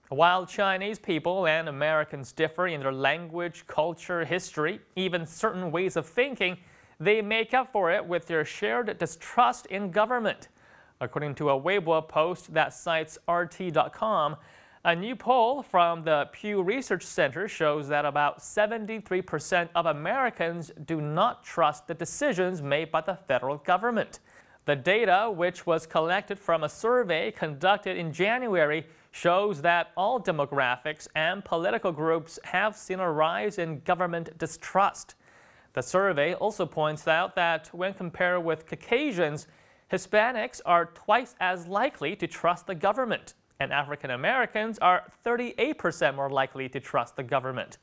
While Chinese people and Americans differ in their language, culture, history, even certain ways of thinking, they make up for it with their shared distrust in government. According to a Weibo post that cites RT.com, a new poll from the Pew Research Center shows that about 73% of Americans do not trust the decisions made by the federal government. The data, which was collected from a survey conducted in January, shows that all demographics and political groups have seen a rise in government distrust. The survey also points out that when compared with Caucasians, Hispanics are twice as likely to trust the government, and African Americans are 38% more likely to trust the government.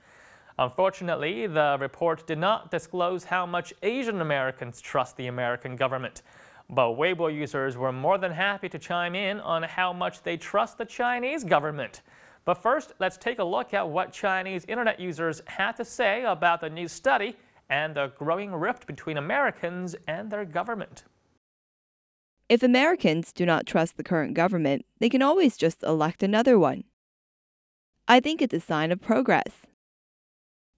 Unfortunately, the report did not disclose how much Asian Americans trust the American government. But Weibo users were more than happy to chime in on how much they trust the Chinese government. But first, let's take a look at what Chinese internet users had to say about the new study and the growing rift between Americans and their government. If Americans do not trust the current government, they can always just elect another one. I think it's a sign of progress.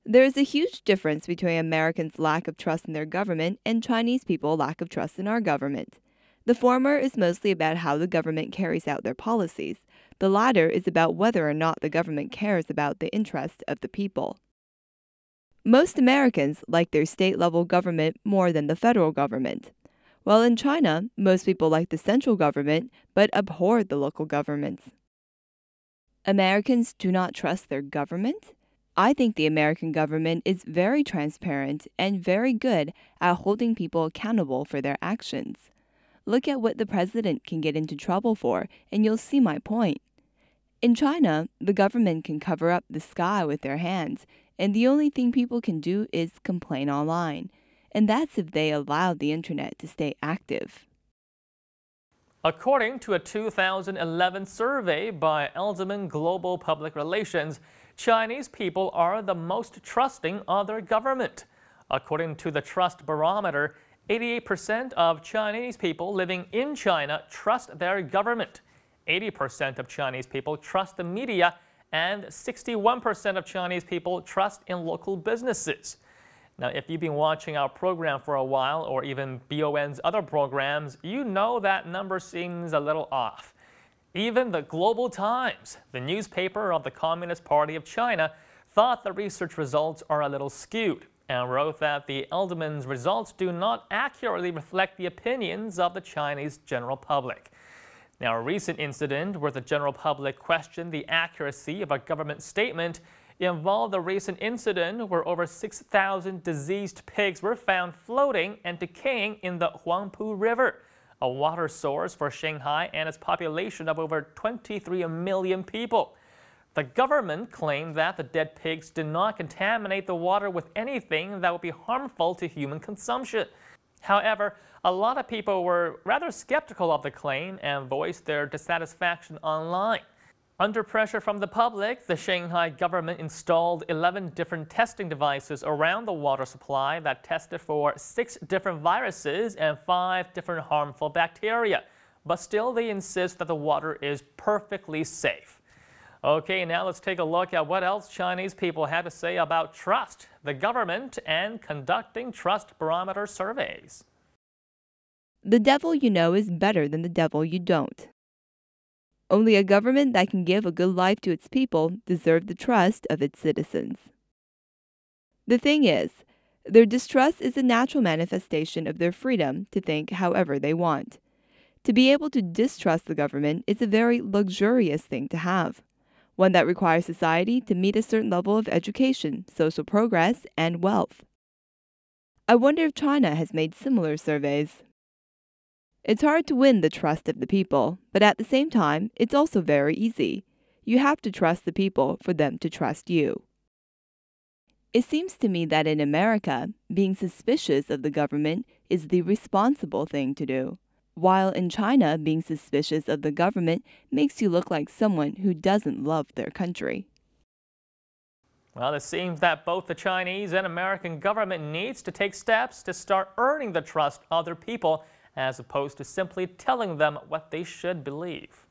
There is a huge difference between Americans' lack of trust in their government and Chinese people's lack of trust in our government. The former is mostly about how the government carries out their policies. The latter is about whether or not the government cares about the interests of the people. Most Americans like their state-level government more than the federal government. While in China, most people like the central government but abhor the local governments. Americans do not trust their government? I think the American government is very transparent and very good at holding people accountable for their actions. Look at what the president can get into trouble for, and you'll see my point. In China, the government can cover up the sky with their hands, and the only thing people can do is complain online. And that's if they allow the internet to stay active. According to a 2011 survey by Elderman Global Public Relations, Chinese people are the most trusting of their government. According to the Trust Barometer, 88% of Chinese people living in China trust their government. 80% of Chinese people trust the media, and 61% of Chinese people trust in local businesses. Now, if you've been watching our program for a while, or even BON's other programs, you know that number seems a little off. Even the Global Times, the newspaper of the Communist Party of China, thought the research results are a little skewed and wrote that the Elderman's results do not accurately reflect the opinions of the Chinese general public. Now, a recent incident where the general public questioned the accuracy of a government statement involved the recent incident where over 6,000 diseased pigs were found floating and decaying in the Huangpu River, a water source for Shanghai and its population of over 23 million people. The government claimed that the dead pigs did not contaminate the water with anything that would be harmful to human consumption. However, a lot of people were rather skeptical of the claim and voiced their dissatisfaction online. Under pressure from the public, the Shanghai government installed 11 different testing devices around the water supply that tested for 6 different viruses and 5 different harmful bacteria. But still, they insist that the water is perfectly safe. Okay, now let's take a look at what else Chinese people had to say about trust, the government, and conducting trust barometer surveys. The devil you know is better than the devil you don't. Only a government that can give a good life to its people deserves the trust of its citizens. The thing is, their distrust is a natural manifestation of their freedom to think however they want. To be able to distrust the government is a very luxurious thing to have, one that requires society to meet a certain level of education, social progress, and wealth. I wonder if China has made similar surveys. It's hard to win the trust of the people, but at the same time, it's also very easy. You have to trust the people for them to trust you. It seems to me that in America, being suspicious of the government is the responsible thing to do, while in China, being suspicious of the government makes you look like someone who doesn't love their country. Well, it seems that both the Chinese and American government needs to take steps to start earning the trust of their people, as opposed to simply telling them what they should believe.